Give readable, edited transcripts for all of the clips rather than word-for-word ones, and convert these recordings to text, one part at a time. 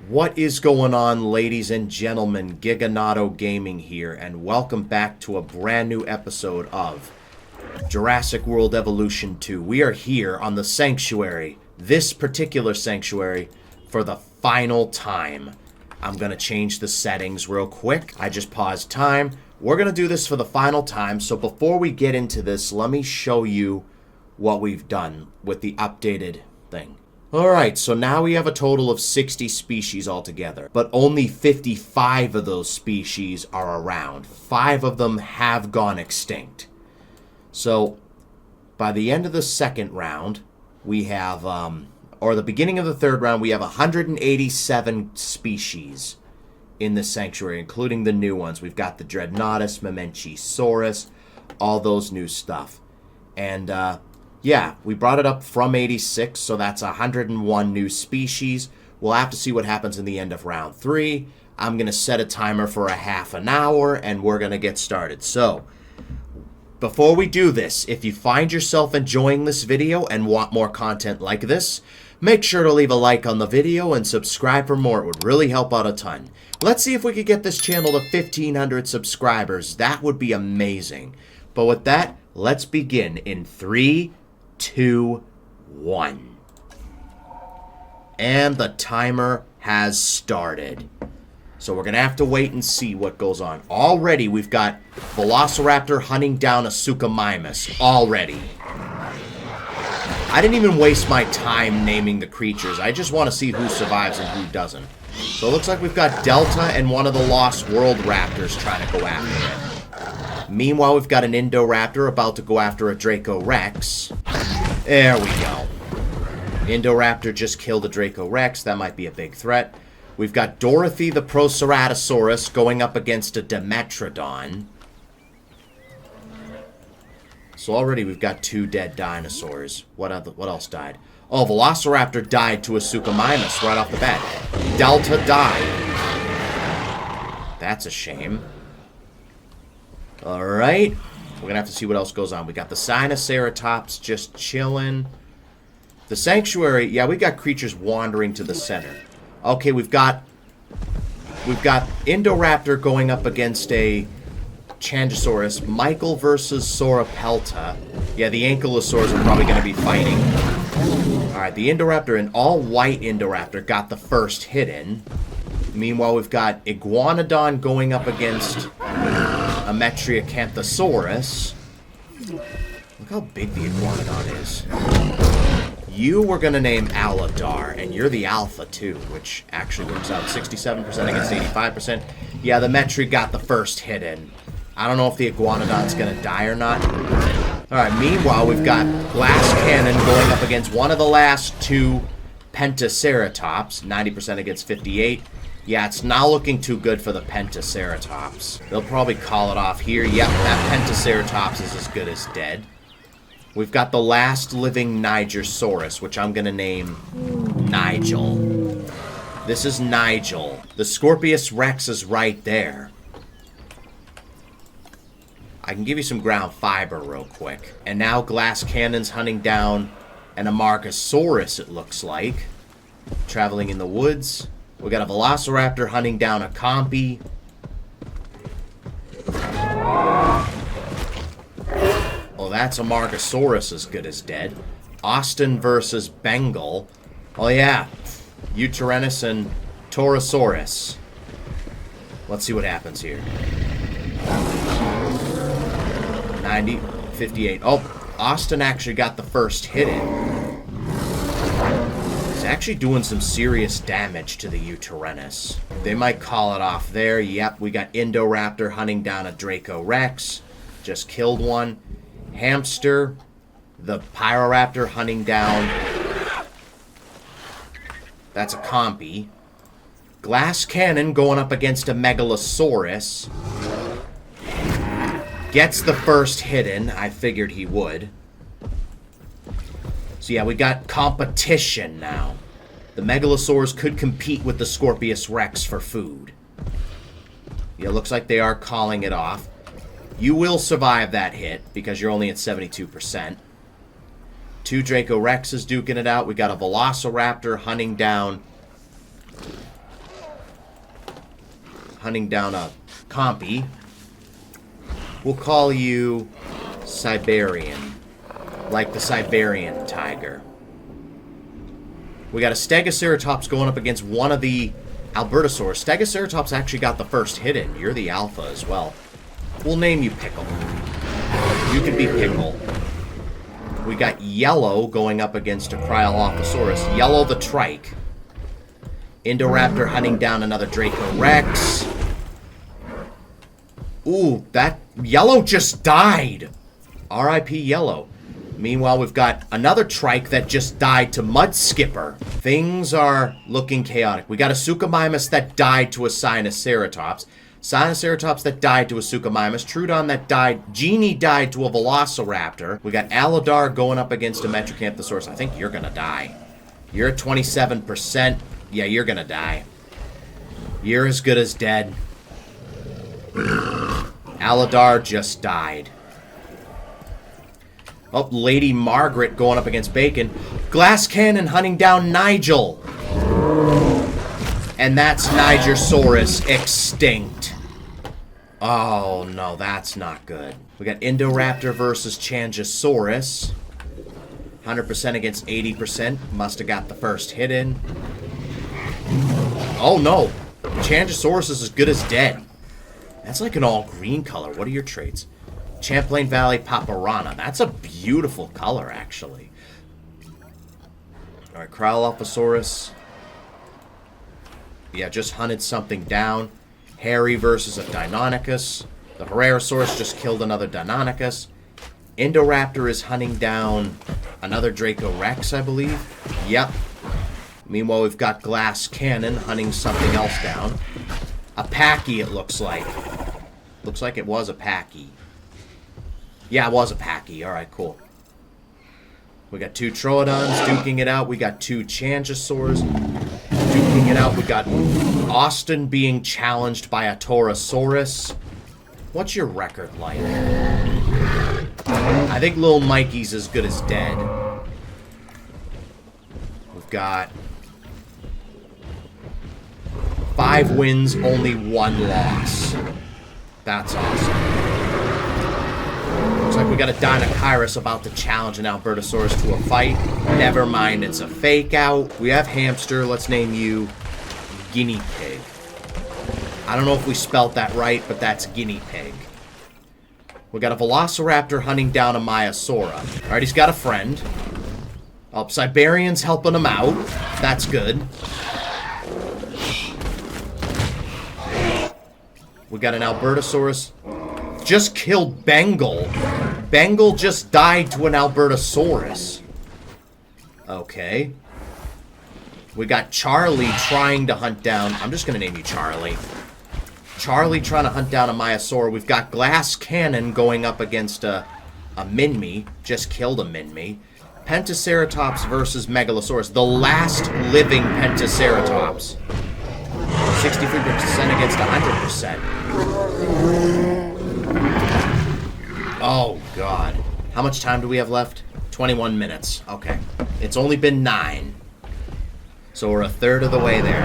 What is going on, ladies and gentlemen? Giganato Gaming here, and welcome back to a brand new episode of Jurassic World Evolution 2. We are here on the Sanctuary, this particular Sanctuary, for the final time. I'm going to change the settings real quick. I just paused time. We're going to do this for the final time, so before we get into this, let me show you what we've done with the updated thing. Alright, so now we have a total of 60 species altogether, but only 55 of those species are around. 5 of them have gone extinct. So, by the end of the second round, we have, or the beginning of the third round, we have 187 species in the sanctuary, including the new ones. We've got the Dreadnoughtus, Mamenchisaurus, all those new stuff. And, yeah, we brought it up from 86, so that's 101 new species. We'll have to see what happens in the end of round 3. I'm going to set a timer for a half an hour, and we're going to get started. So, before we do this, if you find yourself enjoying this video and want more content like this, make sure to leave a like on the video and subscribe for more. It would really help out a ton. Let's see if we could get this channel to 1,500 subscribers. That would be amazing. But with that, let's begin in 3, 2, 1. And the timer has started. So we're going to have to wait and see what goes on. Already we've got Velociraptor hunting down a Suchomimus. Already. I didn't even waste my time naming the creatures. I just want to see who survives and who doesn't. So it looks like we've got Delta and one of the Lost World Raptors trying to go after it. Meanwhile, we've got an Indoraptor about to go after a Draco Rex. There we go. Indoraptor just killed a Draco Rex. That might be a big threat. We've got Dorothy the Proceratosaurus going up against a Dimetrodon. So already we've got 2 dead dinosaurs. What else died? Oh, Velociraptor died to a Suchomimus right off the bat. Delta died. That's a shame. Alright. We're going to have to see what else goes on. We got the Sinoceratops just chilling. The Sanctuary, yeah, we got creatures wandering to the center. Okay, we've got Indoraptor going up against a Changosaurus. Michael versus Sauropelta. Yeah, the Ankylosaurs are probably going to be fighting. Alright, the Indoraptor, an all-white Indoraptor, got the first hit in. Meanwhile, we've got Iguanodon going up against a Metriacanthosaurus. Look how big the Iguanodon is. You were going to name Aladar, and you're the Alpha, too, which actually works out 67% against 85%. Yeah, the Metri got the first hit in. I don't know if the Iguanodon's going to die or not. Alright, meanwhile, we've got Glass Cannon going up against one of the last 2 Pentaceratops, 90% against 58. Yeah, it's not looking too good for the Pentaceratops. They'll probably call it off here. Yep, that Pentaceratops is as good as dead. We've got the last living Nigersaurus, which I'm going to name Nigel. This is Nigel. The Scorpius Rex is right there. I can give you some ground fiber real quick. And now Glass Cannon's hunting down an Amargasaurus, it looks like. Traveling in the woods. We got a Velociraptor hunting down a Compy. Oh, that's a Amargasaurus as good as dead. Austin versus Bengal. Oh yeah, Uterenus and Torosaurus. Let's see what happens here. 90, 58. Oh, Austin actually got the first hit in. He's actually doing some serious damage to the Uterenus. They might call it off there. Yep, we got Indoraptor hunting down a Draco Rex. Just killed one. Hamster, the Pyroraptor hunting down. That's a Compy. Glass Cannon going up against a Megalosaurus. Gets the first hit in. I figured he would. So yeah, we got competition now. The Megalosaurs could compete with the Scorpius Rex for food. Yeah, looks like they are calling it off. You will survive that hit, because you're only at 72%. 2 Draco Rexes duking it out. We got a Velociraptor hunting down hunting down a compy. We'll call you Siberian. Like the Siberian tiger. We got a Stegoceratops going up against one of the Albertosaurs. Stegoceratops actually got the first hit in. You're the alpha as well. We'll name you Pickle. You can be Pickle. We got Yellow going up against a Cryolophosaurus. Yellow the Trike. Indoraptor hunting down another Draco Rex. Ooh, that Yellow just died. R.I.P. Yellow. Meanwhile, we've got another Trike that just died to Mud Skipper. Things are looking chaotic. We got a Suchomimus that died to a Sinoceratops. Sinoceratops that died to a Suchomimus. Trudon that died. Genie died to a Velociraptor. We got Alodar going up against a Metracanthosaurus. I think you're gonna die. You're at 27%. Yeah, you're gonna die. You're as good as dead. Alodar just died. Oh, Lady Margaret going up against Bacon. Glass Cannon hunting down Nigel. And that's Nigersaurus extinct. Oh, no, that's not good. We got Indoraptor versus Changosaurus. 100% against 80%. Must have got the first hit in. Oh, no. Changosaurus is as good as dead. That's like an all-green color. What are your traits? Champlain Valley Paparana. That's a beautiful color, actually. Alright, Cryolophosaurus. Yeah, just hunted something down. Harry versus a Deinonychus. The Herrerasaurus just killed another Deinonychus. Indoraptor is hunting down another Draco Rex, I believe. Yep. Meanwhile, we've got Glass Cannon hunting something else down. A Packy, it looks like. Looks like it was a Packy. Yeah, it was a Packy. Alright, cool. We got two Troodons duking it out. We got two Changosaurs duking it out. We got Austin being challenged by a Torosaurus. What's your record like? I think Little Mikey's as good as dead. We've got 5 wins, only 1 loss. That's awesome. Looks like we got a Dinocyrus about to challenge an Albertosaurus to a fight. Never mind, it's a fake out. We have Hamster. Let's name you Guinea Pig. I don't know if we spelt that right, but that's Guinea Pig. We got a Velociraptor hunting down a Maiasaura. Alright, he's got a friend. Oh, Siberian's helping him out. That's good. We got an Albertosaurus. Just killed Bengal. Bengal just died to an Albertosaurus. Okay. We got Charlie trying to hunt down... I'm just going to name you Charlie. Charlie trying to hunt down a Maiasaur. We've got Glass Cannon going up against a Minmi. Just killed a Minmi. Pentaceratops versus Megalosaurus. The last living Pentaceratops. 63% against 100%. Oh, God. How much time do we have left? 21 minutes. Okay. It's only been 9. So we're a third of the way there.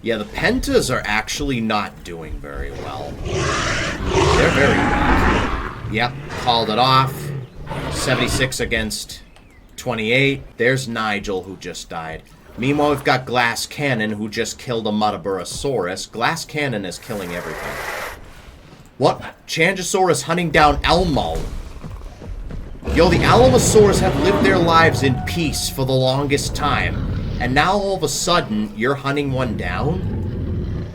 Yeah, the Pentas are actually not doing very well. They're very weak. Yep, called it off. 76 against 28. There's Nigel, who just died. Meanwhile, we've got Glass Cannon, who just killed a Muttaburrasaurus. Glass Cannon is killing everything. What? Changosaurus hunting down Elmo. Yo, the Alamosaurus have lived their lives in peace for the longest time. And now, all of a sudden, you're hunting one down?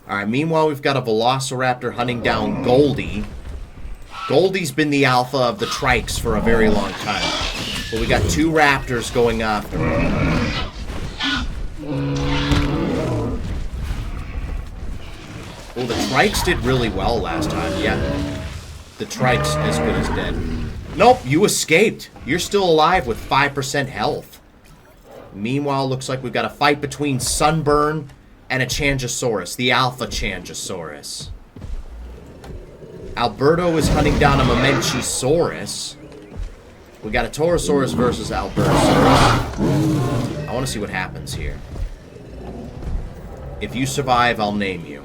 Alright, meanwhile, we've got a Velociraptor hunting down Goldie. Goldie's been the alpha of the Trikes for a very long time. But we got 2 Raptors going after him. Well, the Trikes did really well last time. Yeah, the Trikes as good as dead. Nope, you escaped. You're still alive with 5% health. Meanwhile, looks like we've got a fight between Sunburn and a Changosaurus, the Alpha Changosaurus. Alberto is hunting down a Mamenchisaurus. We got a Torosaurus versus Albertosaurus. I want to see what happens here. If you survive, I'll name you.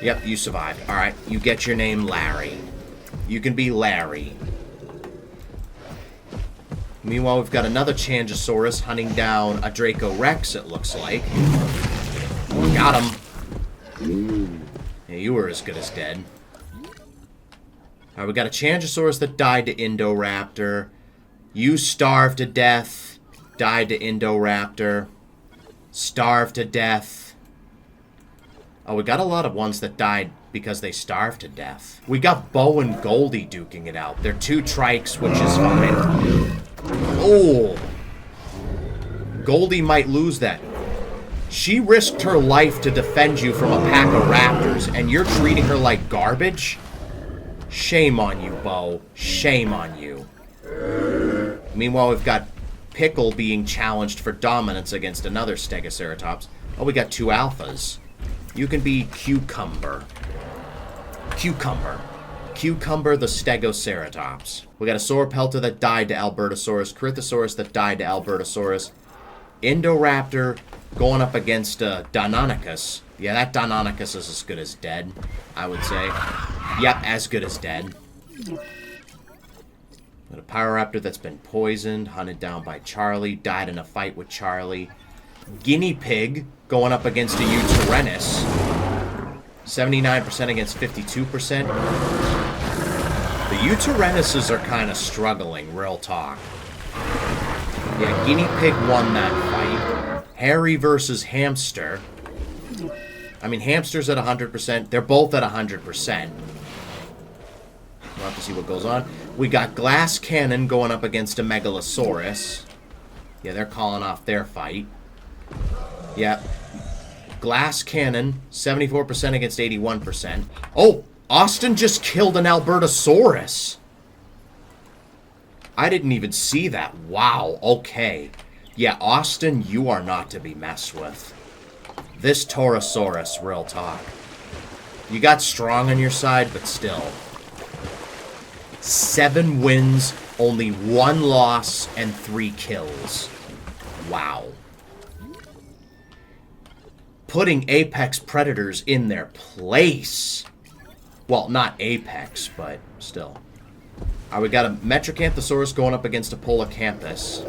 Yep, you survived. Alright, you get your name Larry. You can be Larry. Meanwhile, we've got another Changosaurus hunting down a Draco Rex, it looks like. Got him. Yeah, you were as good as dead. Alright, we got a Changosaurus that died to Indoraptor. You starved to death. Died to Indoraptor. Starved to death. Oh, we got a lot of ones that died because they starved to death. We got Bo and Goldie duking it out. They're 2 trikes, which is fine. Oh! Goldie might lose that. She risked her life to defend you from a pack of raptors, and you're treating her like garbage? Shame on you, Bo. Shame on you. Meanwhile, we've got Pickle being challenged for dominance against another Stegoceratops. Oh, we got 2 alphas. You can be Cucumber. Cucumber. Cucumber the Stegoceratops. We got a Sauropelta that died to Albertosaurus. Crithosaurus that died to Albertosaurus. Indoraptor going up against Deinonychus. Yeah, that Deinonychus is as good as dead, I would say. Yep, as good as dead. Got a Pyroraptor that's been poisoned, hunted down by Charlie, died in a fight with Charlie. Guinea Pig going up against a Utyrannus. 79% against 52%. The Utyrannuses are kind of struggling, real talk. Yeah, Guinea Pig won that fight. Harry versus Hamster. I mean, Hamster's at 100%. They're both at 100%. We'll have to see what goes on. We got Glass Cannon going up against a Megalosaurus. Yeah, they're calling off their fight. Yeah. Glass Cannon, 74% against 81%. Oh, Austin just killed an Albertosaurus. I didn't even see that. Wow, okay. Yeah, Austin, you are not to be messed with. This Torosaurus, real talk. You got strong on your side, but still. 7 wins, only 1 loss, and 3 kills. Wow. Putting apex predators in their place. Well, not apex, but still. We got a Metracanthosaurus going up against a Polacanthus.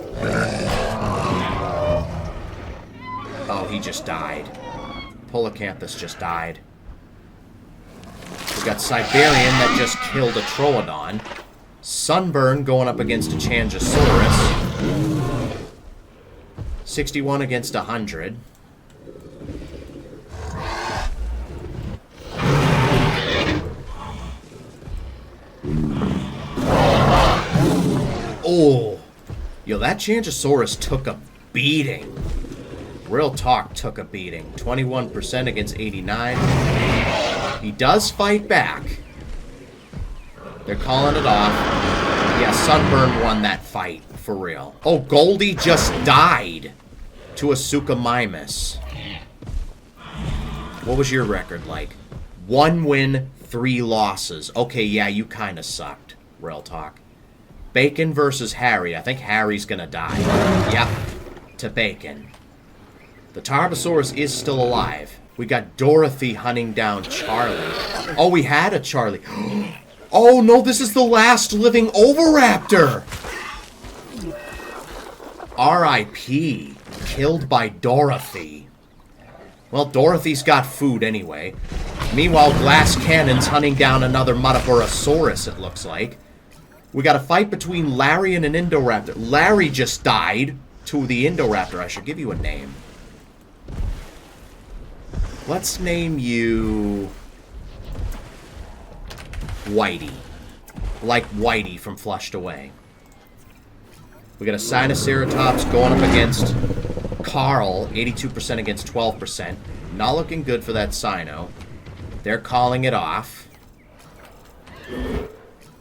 Oh, he just died. Polacanthus just died. We got Siberian that just killed a Troodon. Sunburn going up against a Changosaurus. 61 against 100. Oh, yo, that Changosaurus took a beating. Real talk, took a beating. 21% against 89. He does fight back. They're calling it off. Yeah, Sunburn won that fight, for real. Oh, Goldie just died to a Suchomimus. What was your record like? 1 win, 3 losses. Okay, yeah, you kind of sucked. Real talk. Bacon versus Harry. I think Harry's gonna die. Yep, to Bacon. The Tarbosaurus is still alive. We got Dorothy hunting down Charlie. Oh, we had a Charlie. Oh no, this is the last living Oviraptor! R.I.P. Killed by Dorothy. Well, Dorothy's got food anyway. Meanwhile, Glass Cannon's hunting down another Metaborasaurus, it looks like. We got a fight between Larry and an Indoraptor. Larry just died to the Indoraptor. I should give you a name. Let's name you Whitey. Like Whitey from Flushed Away. We got a Sinoceratops going up against Carl. 82% against 12%. Not looking good for that Sino. They're calling it off.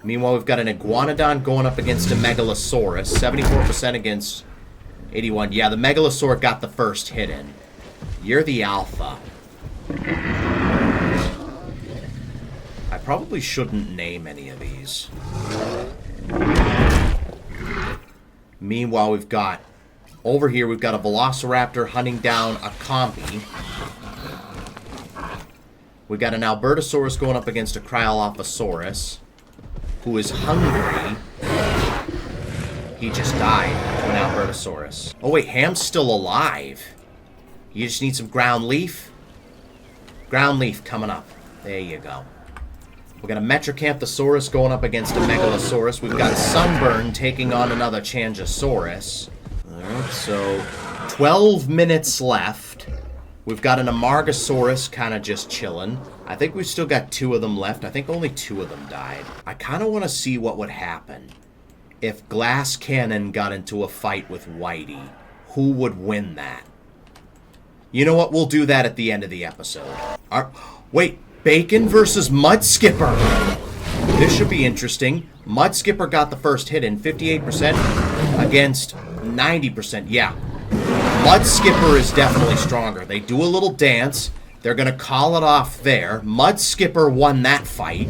Meanwhile, we've got an Iguanodon going up against a Megalosaurus. 74% against 81. Yeah, the Megalosaur got the first hit in. You're the alpha. I probably shouldn't name any of these. Meanwhile, we've got... Over here, we've got a Velociraptor hunting down a Compy. We got an Albertosaurus going up against a Cryolophosaurus, who is hungry. He just died to an Albertosaurus. Oh wait, Ham's still alive. You just need some ground leaf. Ground leaf coming up. There you go. We got a Metracanthosaurus going up against a Megalosaurus. We've got Sunburn taking on another Changosaurus. Alright, so 12 minutes left. We've got an Amargasaurus kind of just chilling. I think we've still got 2 of them left. I think only 2 of them died. I kind of want to see what would happen if Glass Cannon got into a fight with Whitey. Who would win that? You know what? We'll do that at the end of the episode. Wait, Bacon versus Mud Skipper. This should be interesting. Mud Skipper got the first hit in 58% against 90%. Yeah. Mud Skipper is definitely stronger. They do a little dance. They're going to call it off there. Mud Skipper won that fight.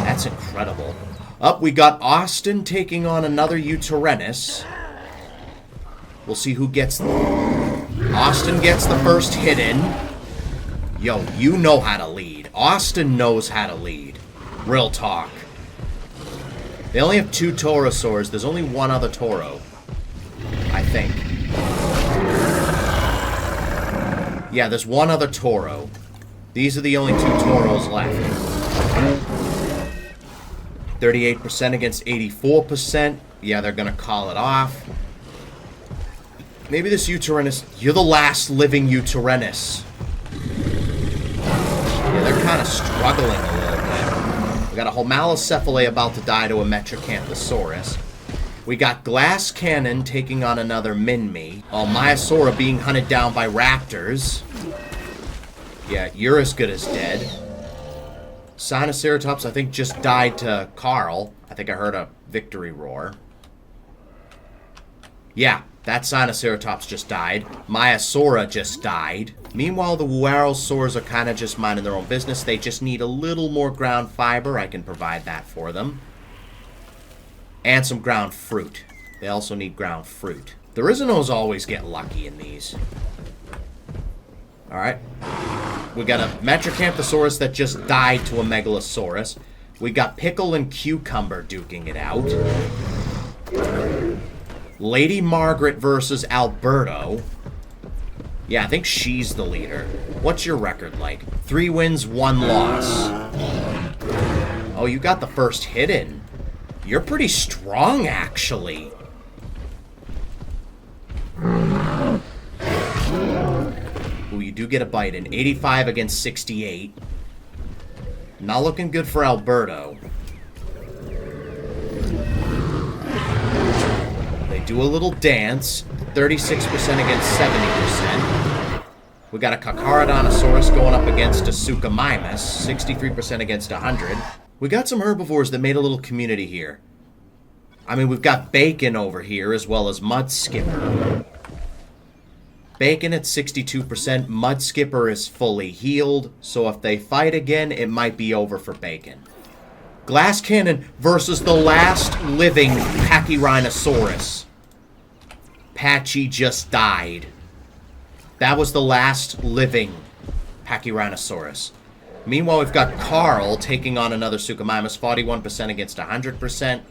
That's incredible. Up, we got Austin taking on another Uterenus. We'll see who gets... Austin gets the first hit in. Yo, you know how to lead. Austin knows how to lead. Real talk. They only have 2 Taurosaurs. There's only 1 other Toro, I think. Yeah, there's 1 other Toro. These are the only 2 Toros left. 38% against 84%. Yeah, they're going to call it off. Maybe this Uterenus... You're the last living Uterenus. Yeah, they're kind of struggling a little bit. We got a Homalocephale about to die to a Metracanthosaurus. We got Glass Cannon taking on another Minmi. Oh, Maiasaura being hunted down by raptors. Yeah, you're as good as dead. Sinoceratops, I think, just died to Carl. I think I heard a victory roar. Yeah, that Sinoceratops just died. Maiasaura just died. Meanwhile, the Wuerlsaurs are kind of just minding their own business. They just need a little more ground fiber. I can provide that for them. And some ground fruit. They also need ground fruit. The Rhizonos always get lucky in these. Alright. We got a Metracanthosaurus that just died to a Megalosaurus. We got Pickle and Cucumber duking it out. Lady Margaret versus Alberto. Yeah, I think she's the leader. What's your record like? 3 wins, 1 loss. Oh, you got the first hit in. You're pretty strong, actually. Ooh, you do get a bite in. 85 against 68. Not looking good for Alberto. They do a little dance. 36% against 70%. We got a Carcharodontosaurus going up against a Suchomimus. 63% against 100. We got some herbivores that made a little community here. I mean, we've got Bacon over here as well as Mud Skipper. Bacon at 62%. Mud Skipper is fully healed, so if they fight again, it might be over for Bacon. Glass Cannon versus the last living Pachyrhinosaurus. Patchy just died. That was the last living Pachyrhinosaurus. Meanwhile, we've got Carl taking on another Suchomimus. 41% against 100%.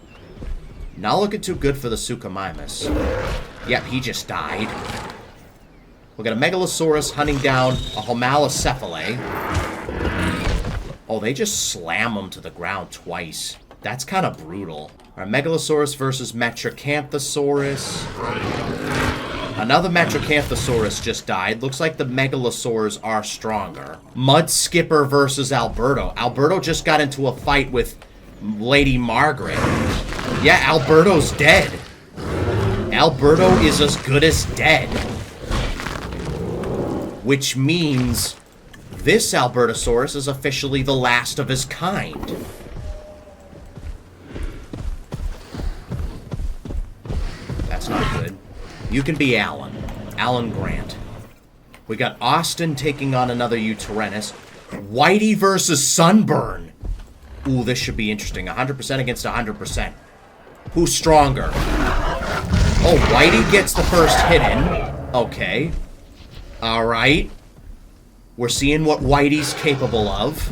Not looking too good for the Suchomimus. Yep, he just died. We got a Megalosaurus hunting down a Homalocephale. Oh, they just slam him to the ground twice. That's kind of brutal. Our Megalosaurus versus Metracanthosaurus. Another Metracanthosaurus just died. Looks like the Megalosaurs are stronger. Mud Skipper versus Alberto. Alberto just got into a fight with Lady Margaret. Yeah, Alberto's dead. Alberto is as good as dead. Which means this Albertosaurus is officially the last of his kind. That's not good. You can be Alan. Alan Grant. We got Austin taking on another Uterenus. Whitey versus Sunburn. Ooh, this should be interesting. 100% against 100%. Who's stronger? Oh, Whitey gets the first hit in. Okay. Alright. We're seeing what Whitey's capable of.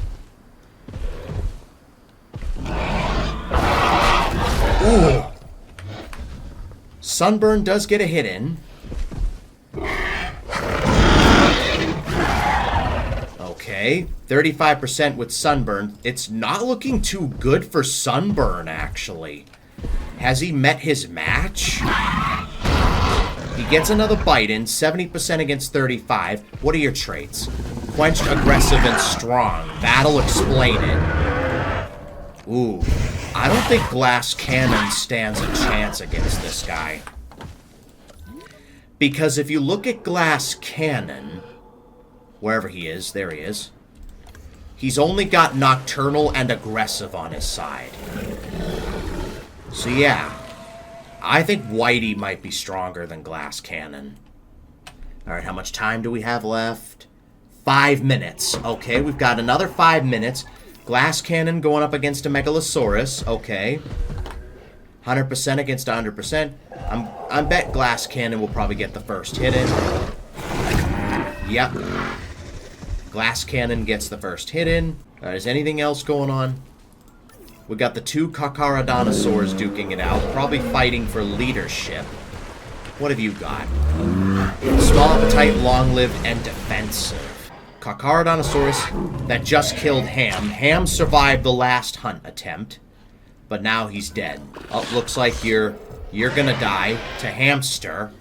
Ooh. Sunburn does get a hit in. Okay. 35% with Sunburn. It's not looking too good for Sunburn, actually. Has he met his match? He gets another bite in. 70% against 35. What are your traits? Quenched, aggressive, and strong. That'll explain it. Ooh. I don't think Glass Cannon stands a chance against this guy. Because if you look at Glass Cannon, wherever he is, there he is, he's only got Nocturnal and Aggressive on his side. So yeah, I think Whitey might be stronger than Glass Cannon. Alright, how much time do we have left? 5 minutes. Okay, we've got another 5 minutes. Glass Cannon going up against a Megalosaurus. Okay. 100% against 100%. I bet Glass Cannon will probably get the first hit in. Yep. Glass Cannon gets the first hit in. Is anything else going on? We got the two Carcharodontosaurs duking it out. Probably fighting for leadership. What have you got? Small appetite, long-lived, and defensive. Carcharodontosaurus that just killed Ham. Ham survived the last hunt attempt, but now he's dead. Oh, looks like you're gonna die to Hamster.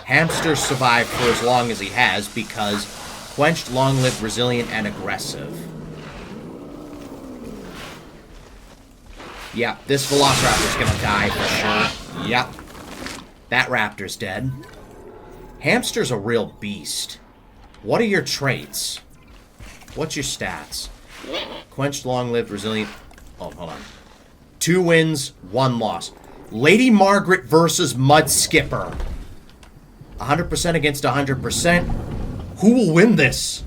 Hamster survived for as long as he has because quenched, long-lived, resilient, and aggressive. Yep, this Velociraptor's gonna die for sure. Yep. That raptor's dead. Hamster's a real beast. What are your traits? What's your stats? Quenched, long-lived, resilient... Oh, hold on. 2 wins, 1 loss. Lady Margaret versus Mud Skipper. 100% against 100%. Who will win this?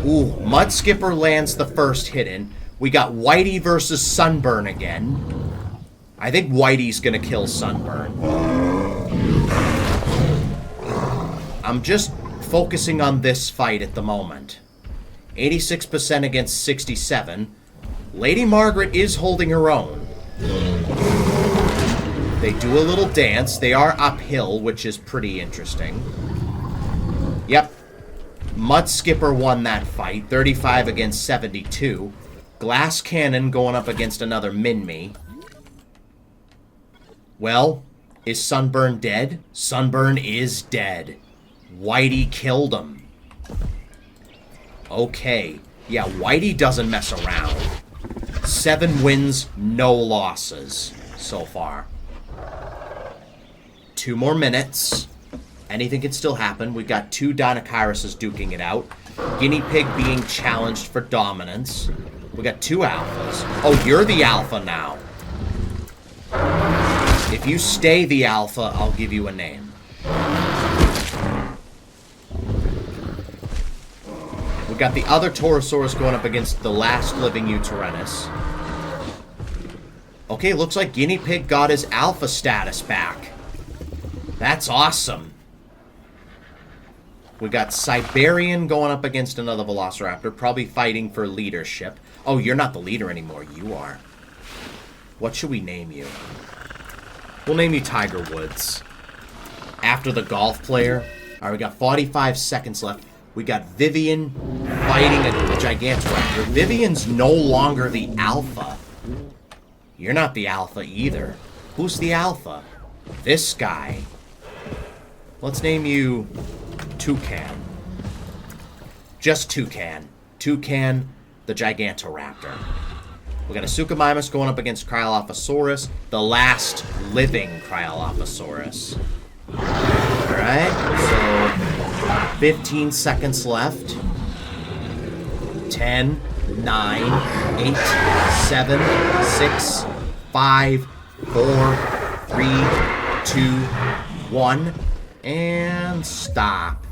Ooh, Mud Skipper lands the first hit in. We got Whitey versus Sunburn again. I think Whitey's gonna kill Sunburn. I'm just focusing on this fight at the moment. 86% against 67. Lady Margaret is holding her own. They do a little dance. They are uphill, which is pretty interesting. Yep. Mud Skipper won that fight. 35 against 72. Glass Cannon going up against another Minmi. Well, is Sunburn dead? Sunburn is dead. Whitey killed him. Okay. Yeah, Whitey doesn't mess around. 7 wins, no losses so far. 2 more minutes. Anything can still happen. We've got 2 Dinochairuses duking it out. Guinea Pig being challenged for dominance. We got 2 alphas. Oh, you're the alpha now. If you stay the alpha, I'll give you a name. We got the other Torosaurus going up against the last living Uterinus. Okay, looks like Guinea Pig got his alpha status back. That's awesome. We got Siberian going up against another Velociraptor, probably fighting for leadership. Oh, you're not the leader anymore. You are. What should we name you? We'll name you Tiger Woods. After the golf player. Alright, we got 45 seconds left. We got Vivian fighting a Gigantoraptor. Vivian's no longer the alpha. You're not the alpha either. Who's the alpha? This guy. Let's name you Toucan. Just Toucan. Toucan the Gigantoraptor. We got a Suchomimus going up against Cryolophosaurus, the last living Cryolophosaurus. Alright, so 15 seconds left. 10, 9, 8, 7, 6, 5, 4, 3, 2, 1, and stop.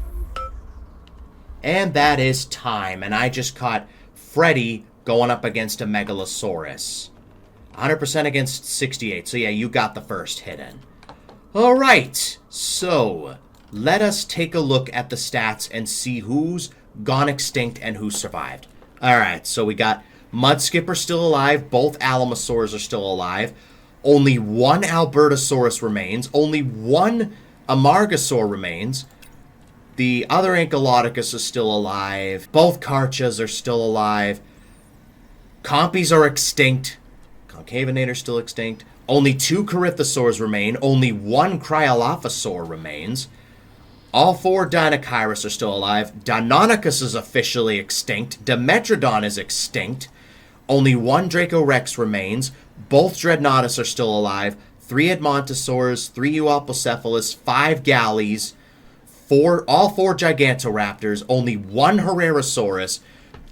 And that is time, and I just caught Freddy going up against a Megalosaurus. 100% against 68. So yeah, you got the first hit in. Alright, so let us take a look at the stats and see who's gone extinct and who survived. Alright, so we got Mudskipper still alive. Both Alamosaurs are still alive. Only one Albertosaurus remains. Only one Amargasaur remains. The other Ankylodocus is still alive. Both Karchas are still alive. Compies are extinct. Concavinator's still extinct. Only 2 Corythosaurs remain. Only 1 Cryolophosaur remains. All 4 Dinochirus are still alive. Deinonychus is officially extinct. Dimetrodon is extinct. Only 1 Dracorex remains. Both Dreadnoughtus are still alive. 3 Edmontosaurs, 3 Euoplocephalus, 5 Galleys, all 4 Gigantoraptors, only 1 Herrerasaurus,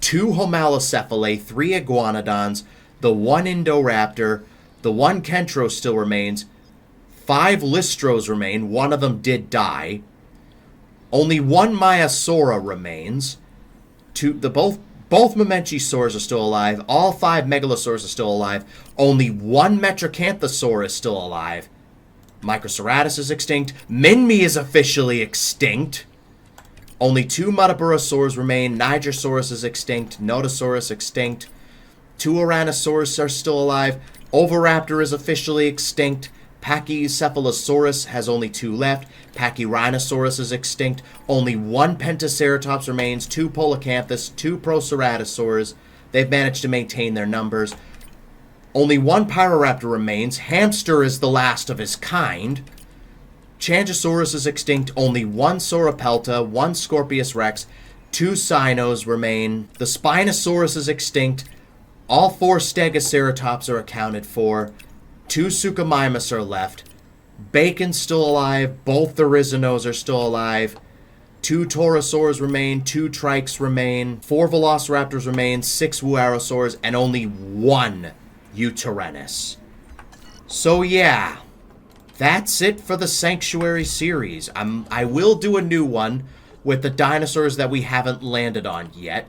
2 Homalocephalae, 3 Iguanodons, the 1 Indoraptor, the 1 Kentros still remains, 5 Listros remain, one of them did die, only 1 Maiasaura remains, both Mamenchisaurs are still alive, all 5 Megalosaurs are still alive, only 1 Metracanthosaur is still alive, Microceratus is extinct, Minmi is officially extinct, only 2 Muttaburrasaurs remain, Nigersaurus is extinct, Nodosaurus extinct, 2 Ouranosaurus are still alive, Oviraptor is officially extinct, Pachycephalosaurus has only 2 left, Pachyrhinosaurus is extinct, only 1 Pentaceratops remains, 2 Polacanthus, 2 Proceratosaurs, they've managed to maintain their numbers, only 1 Pyroraptor remains, Hamster is the last of his kind, Changosaurus is extinct, only 1 Sauropelta, 1 Scorpius Rex, 2 Cynos remain, the Spinosaurus is extinct, all 4 Stegoceratops are accounted for, 2 Suchomimus are left, Bacon's still alive, both the Rhizonos are still alive, 2 Torosaurs remain, 2 Trikes remain, 4 Velociraptors remain, 6 Wuarosaurs, and only 1 Uterenus. So yeah, that's it for the Sanctuary series. I will do a new one with the dinosaurs that we haven't landed on yet.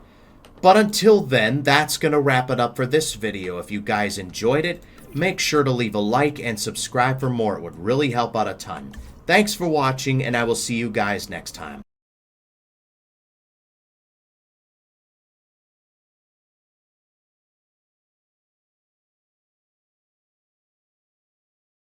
But until then, that's going to wrap it up for this video. If you guys enjoyed it, make sure to leave a like and subscribe for more. It would really help out a ton. Thanks for watching, and I will see you guys next time.